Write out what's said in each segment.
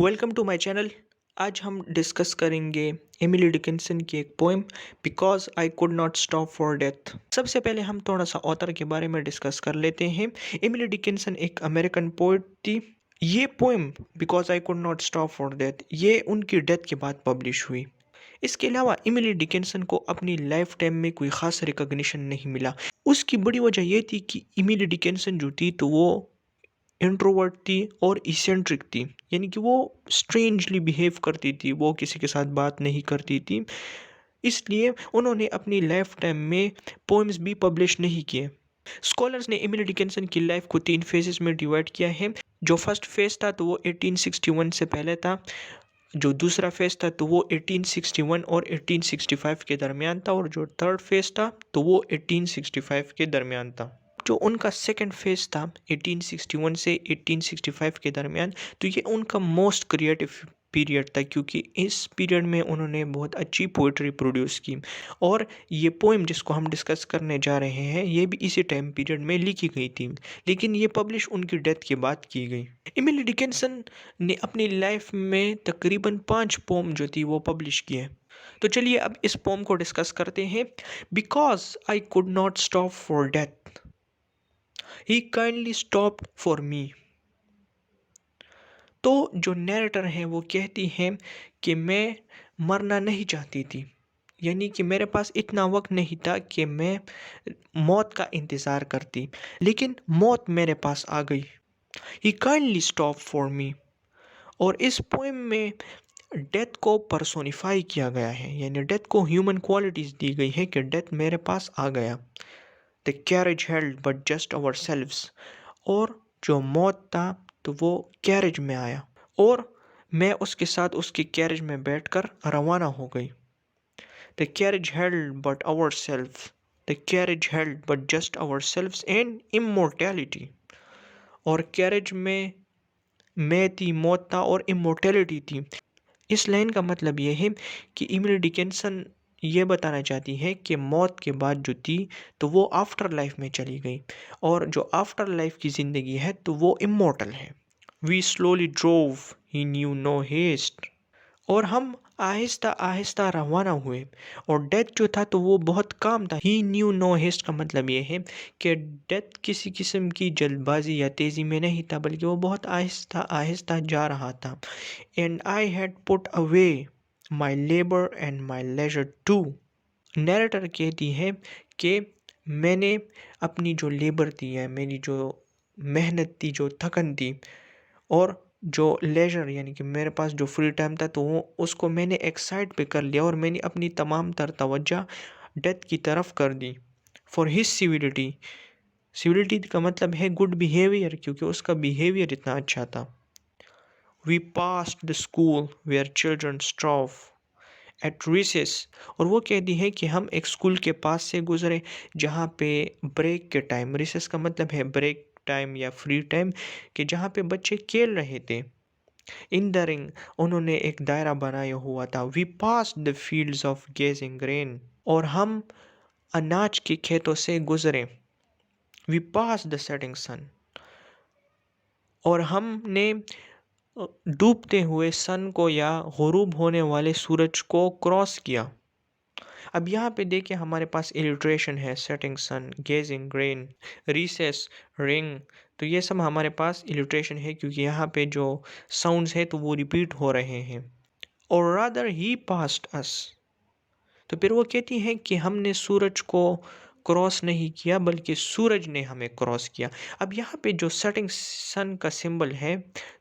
Welcome to my channel. आज हम discuss करेंगे एमिली डिकिंसन की एक poem because I could not stop for death. सबसे पहले हम थोड़ा सा ऑथर के बारे में डिस्कस कर लेते हैं। एमिली डिकिंसन एक अमेरिकन पोएट थी। ये poem because I could not stop for death ये उनकी डेथ के बाद पब्लिश हुई। इसके अलावा एमिली डिकिंसन को अपनी लाइफ टाइम में कोई ख़ास रिकॉग्निशन नहीं मिला। उसकी बड़ी वजह यह थी कि एमिली डिकिंसन जो थी तो वो इंट्रोवर्ट थी और इसेंट्रिक थी, यानी कि वो स्ट्रेंजली बिहेव करती थी, वो किसी के साथ बात नहीं करती थी। इसलिए उन्होंने अपनी लाइफ टाइम में पोएम्स भी पब्लिश नहीं किए। स्कॉलर्स ने एमिली डिकिंसन की लाइफ को 3 फेजेस में डिवाइड किया है। जो फर्स्ट फेज था तो वो 1861 से पहले था। जो दूसरा फेज था तो वो 1861 और 1865 के दरमियान था, और जो थर्ड फेज था तो वो 1865 के दरमियान था। जो उनका सेकंड फेज था 1861 से 1865 के दरमियान, तो ये उनका मोस्ट क्रिएटिव पीरियड था, क्योंकि इस पीरियड में उन्होंने बहुत अच्छी पोइट्री प्रोड्यूस की। और ये पोएम जिसको हम डिस्कस करने जा रहे हैं ये भी इसी टाइम पीरियड में लिखी गई थी, लेकिन ये पब्लिश उनकी डेथ के बाद की गई। एमिली डिकिंसन ने अपनी लाइफ में तकरीबन 5 पोम जो थी वो पब्लिश किए। तो चलिए अब इस पोम को डिस्कस करते हैं। Because I could not stop for death, he kindly stopped for me. तो जो नैरेटर है वो कहती है कि मैं मरना नहीं चाहती थी, यानी कि मेरे पास इतना वक्त नहीं था कि मैं मौत का इंतज़ार करती, लेकिन मौत मेरे पास आ गई। ही काइंडली स्टॉप फॉर मी। और इस पोएम में डेथ को पर्सोनिफाई किया गया है, यानी डेथ को ह्यूमन क्वालिटीज़ दी गई है कि डेथ मेरे पास आ गया। The carriage held but just our selves. और जो मौत था तो वो कैरेज में आया और मैं उसके साथ उसके कैरेज में बैठकर रवाना हो गई। The carriage held but our self, the carriage held but just ourselves and immortality. और कैरेज में मैं थी, मौत था और इमोर्टैलिटी थी। इस लाइन का मतलब ये है कि एमिली डिकिंसन ये बताना चाहती है कि मौत के बाद जो थी तो वो आफ्टर लाइफ में चली गई, और जो आफ्टर लाइफ की ज़िंदगी है तो वो इमोर्टल है। We slowly drove, he knew no haste. और हम आहिस्ता आहिस्ता रवाना हुए, और डेथ जो था तो वो बहुत काम था। ही न्यू नो हेस्ट का मतलब ये है कि डेथ किसी किस्म की जल्दबाजी या तेज़ी में नहीं था, बल्कि वो बहुत आहिस्ता आहिस्ता जा रहा था। And I had put away my labour and my leisure too. Narrator कहती है कि मैंने अपनी जो लेबर थी है, मेरी जो मेहनत थी, जो थकन थी, और जो लेजर यानी कि मेरे पास जो फ्री टाइम था तो वो उसको मैंने एक साइड पे कर लिया, और मैंने अपनी तमाम तर तवज्जो डेथ की तरफ कर दी। फॉर हिज सिविलिटी, सिविलिटी का मतलब है गुड बिहेवियर, क्योंकि उसका बिहेवियर इतना अच्छा था। We passed the school where children strove at recess. और वो कहती है कि हम एक स्कूल के पास से गुजरे जहाँ पे ब्रेक के टाइम, रिसेस का मतलब है ब्रेक टाइम या फ्री टाइम, कि जहाँ पे बच्चे खेल रहे थे। इन द रिंग, उन्होंने एक दायरा बनाया हुआ था। We passed the fields of gazing grain. और हम अनाज के खेतों से गुजरे। We passed the setting sun. और हमने डूबते हुए सन को या गुरूब होने वाले सूरज को क्रॉस किया। अब यहाँ पे देखिए हमारे पास इलिट्रेशन है, setting sun, gazing grain, recess, ring. तो ये सब हमारे पास इलिट्रेशन है, क्योंकि यहाँ पे जो साउंड्स है तो वो रिपीट हो रहे हैं। और रादर ही पास्ट अस। तो फिर वो कहती हैं कि हमने सूरज को क्रॉस नहीं किया, बल्कि सूरज ने हमें क्रॉस किया। अब यहाँ पे जो सेटिंग सन का सिंबल है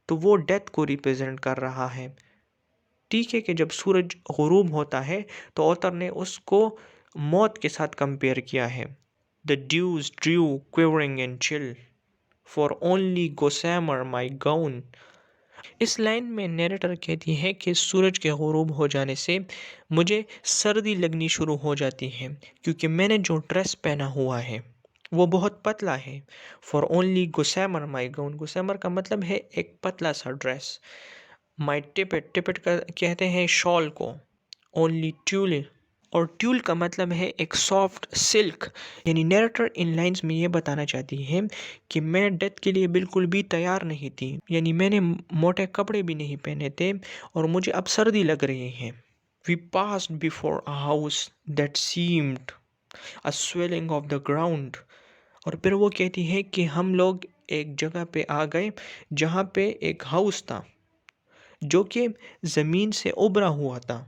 तो वो डेथ को रिप्रेजेंट कर रहा है। ठीक है कि जब सूरज गुरूब होता है तो ऑथर ने उसको मौत के साथ कंपेयर किया है। The dews drew quivering and chill for only gossamer my gown. इस लाइन में नैरेटर कहती है कि सूरज के गुरूब हो जाने से मुझे सर्दी लगनी शुरू हो जाती है, क्योंकि मैंने जो ड्रेस पहना हुआ है वो बहुत पतला है। For only gossamer my gown, गोसैमर का मतलब है एक पतला सा ड्रेस। माई टिपेट, टिपेट का कहते हैं शॉल को। ओनली ट्यूले, اور ٹیول کا مطلب ہے ایک سافٹ سلک. یعنی نیریٹر ان لائنز میں یہ بتانا چاہتی ہے کہ میں ڈیتھ کے لیے بالکل بھی تیار نہیں تھی. یعنی میں نے موٹے کپڑے بھی نہیں پہنے تھے اور مجھے اب سردی لگ رہی ہے. We passed before a house that seemed a swelling of the ground. اور پھر وہ کہتی ہے کہ ہم لوگ ایک جگہ پہ آ گئے جہاں پہ ایک ہاؤس تھا جو کہ زمین سے ابھرا ہوا تھا.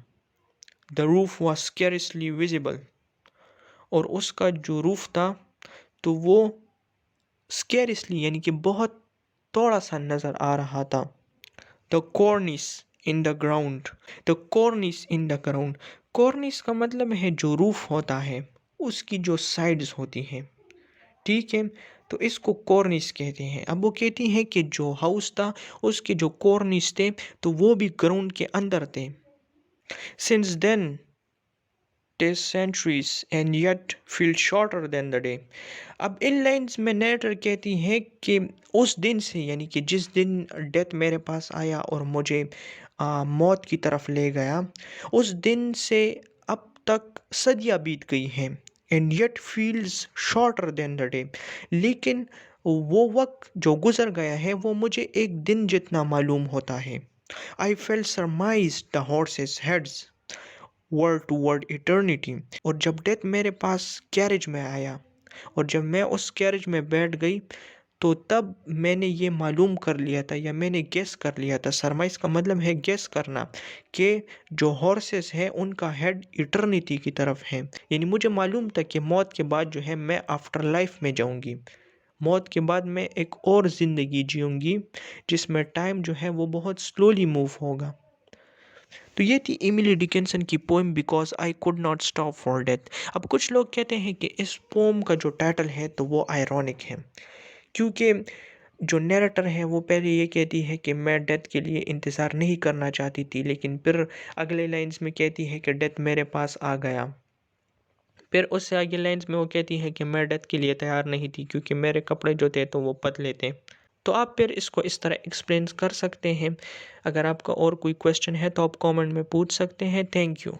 The roof was scarcely visible. اور اس کا جو روف تھا تو وہ scarcely یعنی کہ بہت تھوڑا سا نظر آ رہا تھا. The cornice in the ground. The cornice in the ground. cornice کا مطلب ہے جو روف ہوتا ہے اس کی جو سائڈز ہوتی ہیں. ٹھیک ہے، تو اس کو کورنس کہتے ہیں. اب وہ کہتی ہیں کہ جو ہاؤس تھا اس کے جو کورنس تھے تو وہ بھی گراؤنڈ کے اندر تھے. Since then 'tis centuries and yet feel shorter than the day. اب ان لائنز میں نیریٹر کہتی ہے کہ اس دن سے یعنی کہ جس دن ڈیتھ میرے پاس آیا اور مجھے موت کی طرف لے گیا، اس دن سے اب تک صدیاں بیت گئی ہیں. And yet feels shorter than the day. لیکن وہ وقت جو گزر گیا ہے وہ مجھے ایک دن جتنا معلوم ہوتا ہے. I felt surmised the horses' heads were toward eternity. اور جب ڈیتھ میرے پاس کیریج میں آیا اور جب میں اس کیریج میں بیٹھ گئی تو تب میں نے یہ معلوم کر لیا تھا یا میں نے گیس کر لیا تھا. سرمائز کا مطلب ہے گیس کرنا، کہ جو ہارسز ہیں ان کا ہیڈ ایٹرنیٹی کی طرف ہے. یعنی مجھے معلوم تھا کہ موت کے بعد جو ہے میں آفٹر لائف میں جاؤں گی. موت کے بعد میں ایک اور زندگی جیوں گی جس میں ٹائم جو ہے وہ بہت سلولی موو ہوگا. تو یہ تھی ایملی ڈکنسن کی poem because I could not stop for death. اب کچھ لوگ کہتے ہیں کہ اس پوم کا جو ٹائٹل ہے تو وہ آئرونک ہے، کیونکہ جو نیریٹر ہے وہ پہلے یہ کہتی ہے کہ میں ڈیتھ کے لیے انتظار نہیں کرنا چاہتی تھی، لیکن پھر اگلے لائنز میں کہتی ہے کہ ڈیتھ میرے پاس آ گیا. پھر اس سے آگے لائنز میں وہ کہتی ہے کہ میں ڈیتھ کے لیے تیار نہیں تھی کیونکہ میرے کپڑے جو تھے تو وہ پتلے تھے. تو آپ پھر اس کو اس طرح ایکسپلین کر سکتے ہیں. اگر آپ کا اور کوئی کویسچن ہے تو آپ کامنٹ میں پوچھ سکتے ہیں. Thank you.